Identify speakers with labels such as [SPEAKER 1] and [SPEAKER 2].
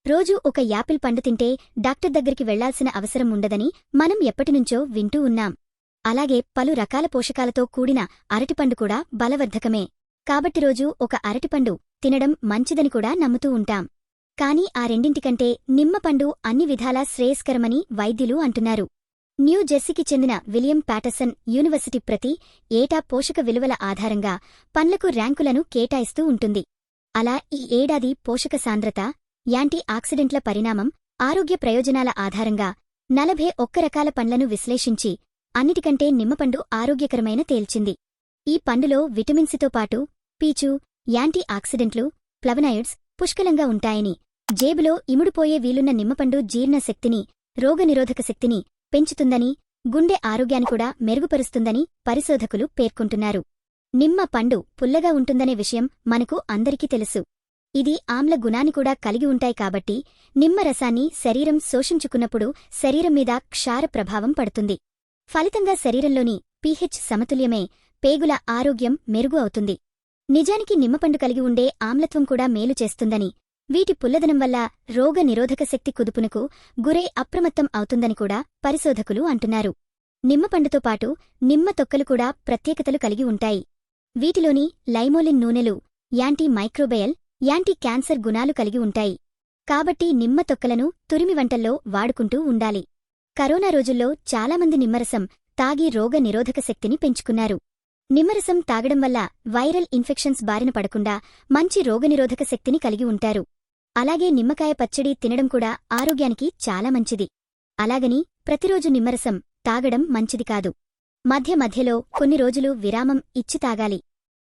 [SPEAKER 1] రోజూ ఒక యాపిల్ పండు తింటే డాక్టర్ దగ్గరికి వెళ్లాల్సిన అవసరం ఉండదని మనం ఎప్పటినుంచో వింటూ ఉన్నాం. అలాగే పలు రకాల పోషకాలతో కూడిన అరటిపండు కూడా బలవర్ధకమే. కాబట్టి రోజూ ఒక అరటిపండు తినడం మంచిదని కూడా నమ్ముతూ ఉంటాం. కానీ ఆ రెండింటికంటే నిమ్మపండు అన్ని విధాలా శ్రేయస్కరమని వైద్యులు అంటున్నారు. న్యూ జెర్సీకి చెందిన విలియం ప్యాటర్సన్ యూనివర్సిటీ ప్రతి ఏటా పోషక విలువల ఆధారంగా పండ్లకు ర్యాంకులను కేటాయిస్తూ ఉంటుంది. అలా ఈ ఏడాది పోషక సాంద్రత, యాంటీ ఆక్సిడెంట్ల పరిణామం, ఆరోగ్య ప్రయోజనాల ఆధారంగా 41 రకాల పండ్లను విశ్లేషించి అన్నిటికంటే నిమ్మపండు ఆరోగ్యకరమైన తేల్చింది. ఈ పండులో విటమిన్ సితో పాటు పీచు, యాంటీ ఆక్సిడెంట్లు, ఫ్లవనాయిడ్స్ పుష్కలంగా ఉంటాయని, జేబులో ఇముడుపోయే వీలున్న నిమ్మపండు జీర్ణశక్తిని, రోగనిరోధక శక్తిని పెంచుతుందని, గుండె ఆరోగ్యాన్ని కూడా మెరుగుపరుస్తుందని పరిశోధకులు పేర్కొంటున్నారు. నిమ్మ పండు పుల్లగా ఉంటుందనే విషయం మనకు అందరికీ తెలుసు. ఇది ఆమ్ల గుణాన్ని కూడా కలిగి ఉంటాయి కాబట్టి నిమ్మ రసాన్ని శరీరం శోషించుకున్నప్పుడు శరీరం మీద క్షార ప్రభావం పడుతుంది. ఫలితంగా శరీరంలోని pH సమతుల్యమే పేగుల ఆరోగ్యం మెరుగు అవుతుంది. నిజానికి నిమ్మపండు కలిగి ఉండే ఆమ్లత్వం కూడా మేలు చేస్తుందని, వీటి పుల్లదనం వల్ల రోగ నిరోధక శక్తి కుదుపునకు గురై అప్రమత్తం అవుతుందని కూడా పరిశోధకులు అంటున్నారు. నిమ్మపండుతో పాటు నిమ్మ తొక్కలు కూడా ప్రత్యేకతలు కలిగి ఉంటాయి. వీటిలోని లైమోలిన్ నూనెలు యాంటీ మైక్రోబయల్, యాంటీ క్యాన్సర్ గుణాలు కలిగి ఉంటాయి. కాబట్టి నిమ్మ తొక్కలను తురిమి వంటల్లో వాడుకుంటూ ఉండాలి. కరోనా రోజుల్లో చాలామంది నిమ్మరసం తాగి రోగ నిరోధక శక్తిని పెంచుకున్నారు. నిమ్మరసం తాగడం వల్ల వైరల్ ఇన్ఫెక్షన్స్ బారిన పడకుండా మంచి రోగనిరోధక శక్తిని కలిగి ఉంటారు. అలాగే నిమ్మకాయ పచ్చడి తినడం కూడా ఆరోగ్యానికి చాలా మంచిది. అలాగని ప్రతిరోజు నిమ్మరసం తాగడం మంచిది కాదు. మధ్య మధ్యలో కొన్ని రోజులు విరామం ఇచ్చి తాగాలి.